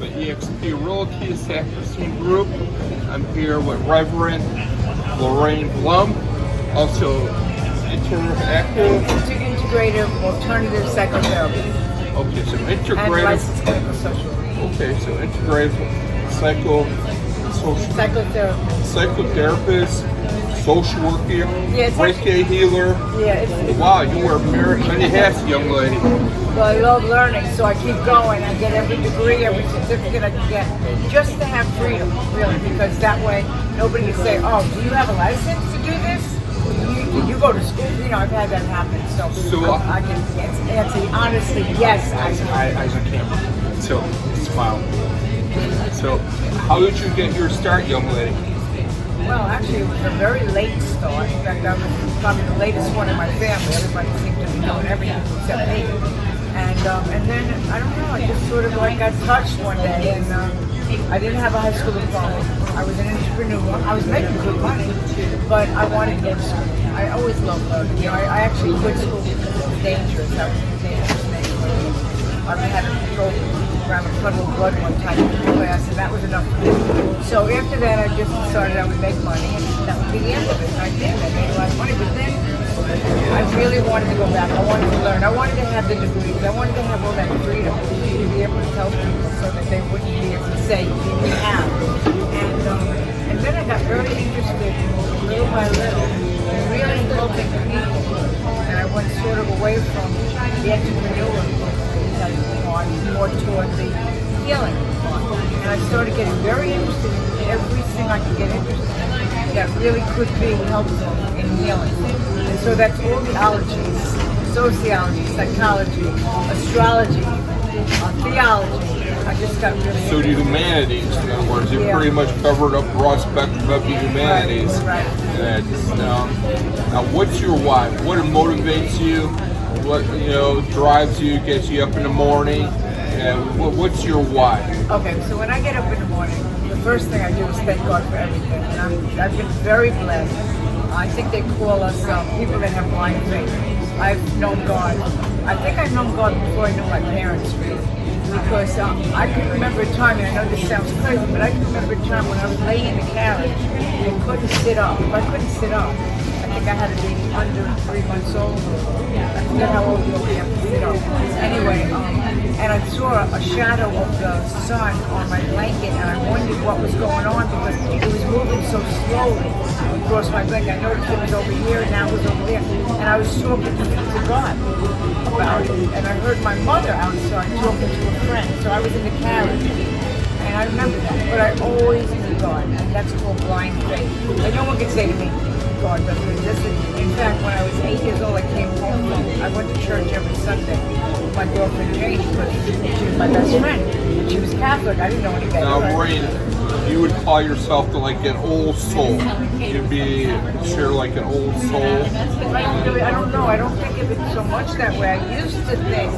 The EXP Realty Sacristy Group. I'm here with Reverend Lorraine Blum, also interactive. Integrative alternative psychotherapy. Okay, so And integrative. licensed clinical social. Okay, so integrative psychotherapist, social worker, Yeah, it's Reiki healer. Yeah, it's Wow, you wear many hats, young lady. well, I love learning, so I keep going. I get every degree, every certificate I can get, just to have freedom, really, because that way nobody can say, "Oh, do you have a license to do this? Did you go to school?" You know, I've had that happen, so I can answer honestly, yes, Eyes on camera. So, smile. So, how did you get your start, young lady? Well, actually, it was a very late start. In fact, I was probably the latest one in my family. Everybody seemed to be doing everything except me. And then, I don't know, I just sort of like got touched one day, and I didn't have a high school diploma. I was an entrepreneur. I was making good money, but I wanted to go to school. I always loved learning. You know, I actually quit school because it was dangerous. I was a dangerous neighborhood. I had to go around a puddle of blood one time in class, and that was enough for me. So after that, I just decided I would make money, and that would be the end of it. And I did. I made a lot of money, but then I really wanted to go back. I wanted to learn. I wanted to have the degrees. I wanted to have all that freedom to be able to tell people so that they wouldn't be able to say, "We have." And then I got very interested, little by little, in really helping people. And I went sort of away from the entrepreneur type part, more toward the healing part. And I started getting very interested in everything I could get interested in that really could be helpful in healing. And so that's all the ologies: sociology, psychology, astrology, theology. I just got really So the humanities, in other words, you pretty much covered up broad spectrum of the humanities. Right. And, now, what's your why? What motivates you? What drives you? Gets you up in the morning? And what's your why? Okay, so when I get up in the morning, the first thing I do is thank God for everything. And I've been very blessed. I think they call us people that have blind faith. I've known God. I think I've known God before I knew my parents, really. Because I can remember a time, and I know this sounds crazy, but I can remember a time when I was laying in the carriage and couldn't sit up. If I couldn't sit up, I think I had to be under 3 months old. I forget how old you have to sit up. Anyway, and I saw a shadow of the sun on my blanket, and I wondered what was going on because it was moving so slowly across my blanket. I noticed it was over here, now it was over there. And I was talking to God about it. And I heard my mother outside talking to a friend. So I was in the carriage. And I remember that. But I always knew God. And that's called blind faith. And no one could say to me, God doesn't exist. In fact, when I was 8 years old, I came home. I went to church every Sunday with my girlfriend Jane because she was my best friend. She was Catholic. I didn't know any better. Now, Lorraine, you would call yourself like an old soul. You'd be sure like an old soul. I don't know. I don't think of it so much that way. I used to think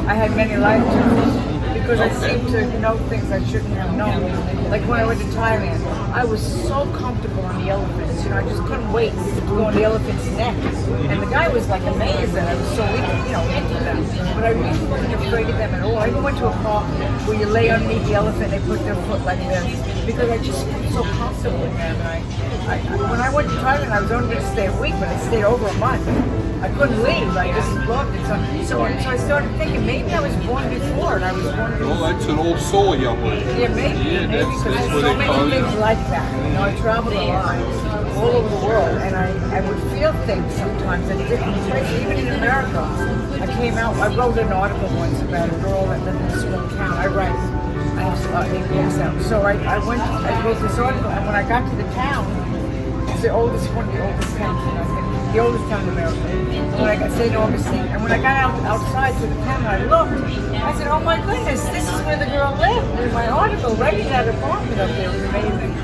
I had many lifetimes because I seemed to know things I shouldn't have known. Like when I went to Thailand, I was so comfortable on the elephants. You know, I just couldn't wait to go on the elephant's neck. And the guy was like amazed that I was so into them. But I really wasn't afraid of them at all. I even went to a park where you lay underneath the elephant, they put their foot like this because I just felt so comfortable with them. And when I went to Thailand, I was only going to stay a week, but I stayed over a month. I couldn't leave. I just loved it. So I started thinking maybe I was born before, and I was born before. Well, that's an old soul, young lady. Yeah, maybe. Yeah, maybe that's because what there's so they call many you. things like that. You know, I traveled a lot, all over the world, and I would feel things sometimes in different places, even in America. I wrote an article once about a girl that lived in a small town. I have 8 books out. So I wrote this article, and when I got to the town, it's one of the oldest towns the oldest town in America. When I got St. Augustine, and when I got outside to the town, I looked. I said, "Oh my goodness, this is where the girl lived." In my article, right in that apartment up there, it was amazing.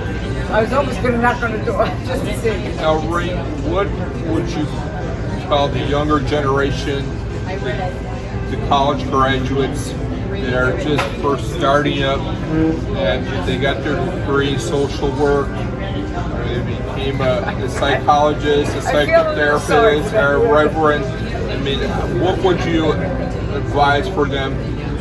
I was almost going to knock on the door just to see. Now, Ray, what would you tell the younger generation, the college graduates that are just first starting up, and they got their degree in social work, or they became a psychologist, a psychotherapist, or a reverend? I mean, what would you advise for them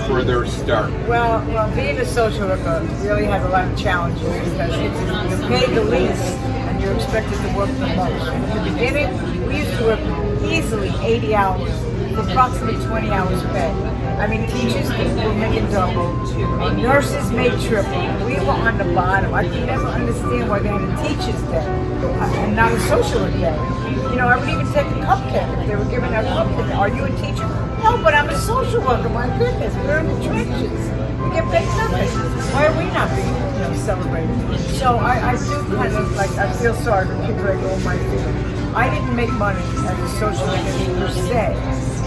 for their start? Well, being a social worker really has a lot of challenges because you're paid the least and you're expected to work the most. And in the beginning, we used to work easily 80 hours for approximately 20 hours pay. I mean, teachers were making double, nurses made triple. We were on the bottom. I could never understand why they had a teacher's day and not a social work day. You know, I would even take a cupcake if they were giving out cupcake. Are you a teacher? No, but I'm a social worker. My goodness, we're in the trenches. We get paid nothing. Why are we not being, celebrated? So I do kind of I feel sorry for people that go in my field. I didn't make money as a social worker per se.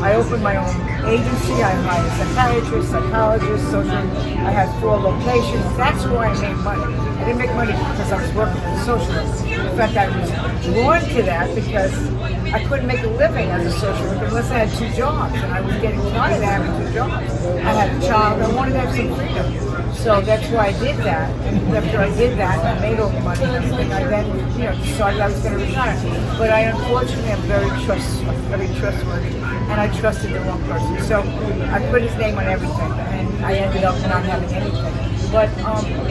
I opened my own agency. I hired psychiatrists, psychologists, I had 4 locations. That's where I made money. I didn't make money because I was working as a social worker. In fact, I was drawn to that because I couldn't make a living as a social worker unless I had 2 jobs, and I was getting tired of having 2 jobs. I had a child. I wanted to have some freedom. So that's why I did that. And after I did that, I made all the money and everything. I then, decided I was going to retire. But I unfortunately am very trustworthy, and I trusted the wrong person. So I put his name on everything, and I ended up not having anything. But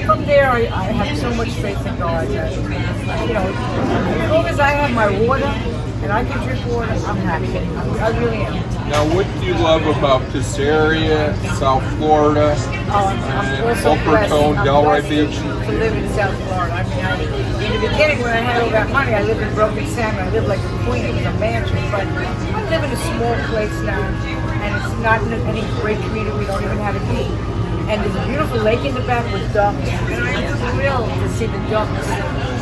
from there, I have so much faith in God that, as long as I have my water and I can drink water, I'm happy. I really am. Now, what do you love about this area, South Florida, Boca Raton, Delray Beach? To live in South Florida. I mean, in the beginning when I had all that money, I lived in Broken Salmon. I lived like a queen. It was a mansion. But I live in a small place now, and it's not in any great community. We don't even have a beach. And there's a beautiful lake in the back with ducks. And I am thrilled to see the ducks.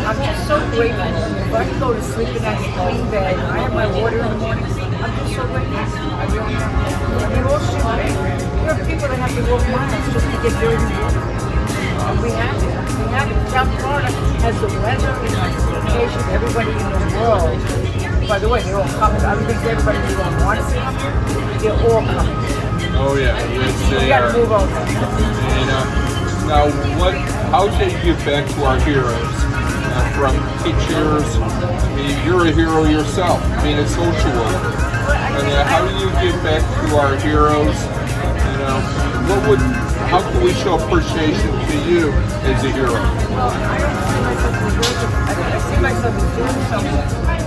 I'm just so grateful. If I can go to sleep in that clean bed, I have my water in the morning, I'm just so grateful. I really am. I mean, all should be. There are people that have to walk miles just to get dirty water. And we have it. We have it. South Florida has the weather, it has the location, everybody in the world. By the way, they're all coming. I don't think everybody in the world wants to come here. They're all coming. Oh yeah, yes they are. Move over. And now, how do you give back to our heroes? From teachers, I mean, you're a hero yourself, being a social worker. And how do you give back to our heroes? How can we show appreciation to you as a hero? Well, I don't see myself as a hero. I see myself as doing something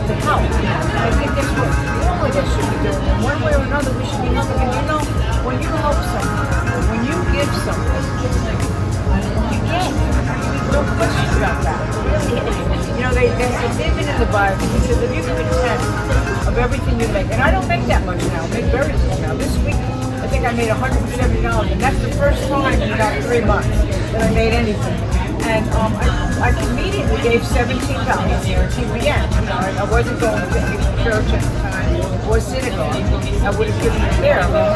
to help. I think that's what all of us should be doing. In one way or another, we should be helping. And when you help someone, when you give something, you get. No question about that. Really, it's even in the Bible. He says, if you give a tenth of everything you make, and I don't make that much now. I make very little now. This week, I think I made $170, and that's the first time in about 3 months that I made anything. And I immediately gave $17 here at TBN. I wasn't going to any church at the time or synagogue. I would have given it there, but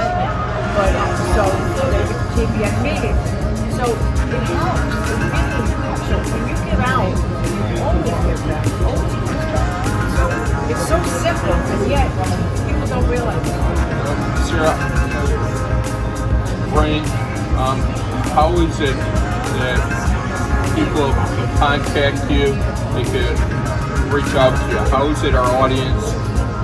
so they did the TBN meeting. So it helps. It really helps. So when you give out, you always give back. You always give back. So it's so simple, and yet people don't realize it. Sarah, Lorraine, how is it that people can contact you, they can reach out to you? How is it our audience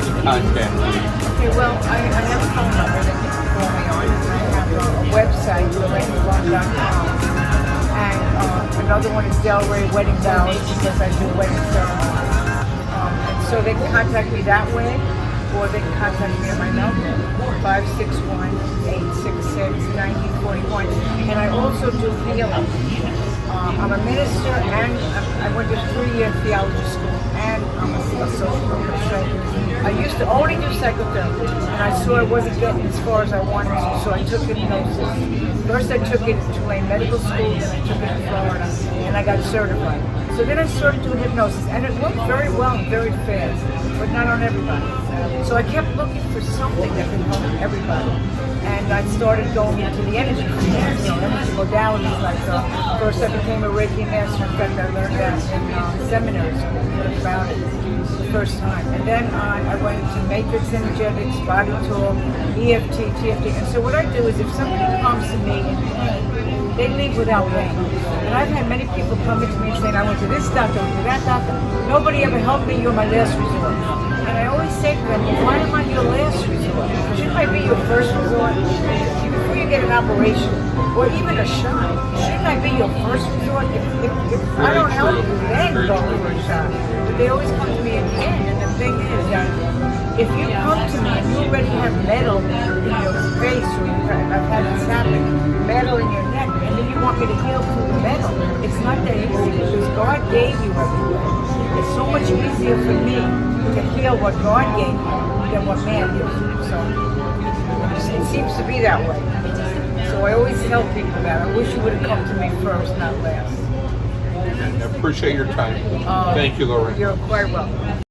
can contact you? Okay, well, I have a phone number that you can call me on. I have a website, LorraineBlum.com. And another one is Delray Wedding Vows because I do wedding ceremonies. And so they can contact me that way, or they can contact me at my number, 561-866-9041. And I also do healing. I'm a minister, and I went to 3-year theology school, and I'm a social worker. So I used to only do psychotherapy, and I saw I wasn't getting as far as I wanted to, so I took hypnosis. First I took it to Tulane Medical School, then I took it to Florida, and I got certified. So then I started doing hypnosis, and it worked very well and very fast, but not on everybody. So I kept looking for something that could help everybody. And I started going into the energy field, energy modalities. Like first I became a Reiki master. In fact, I learned that in seminars about it the first time. And then I went into matrix energetics, body talk, EFT, TFT. And so what I do is if somebody comes to me in pain, they leave without pain. And I've had many people come to me and saying, I went to this doctor, I went to that doctor. Nobody ever helped me, you're my last resort. And I always say to them, why am I your last resort? Because you might be your first resort. You before you get an operation or even a shot, shouldn't I be your first resort? If I don't help you, then go for a shot. But they always come to me at the end. And the thing is, if you come to me and you already have metal in your face, or I've had this happen, metal in your neck, and then you want me to heal through the metal, it's not that easy because God gave you everything. It's so much easier for me to heal what God gave me than what man gives me. So it seems to be that way. So I always tell people that. I wish you would have come to me first, not last. And I appreciate your time. Thank you, Lorraine. You're quite welcome.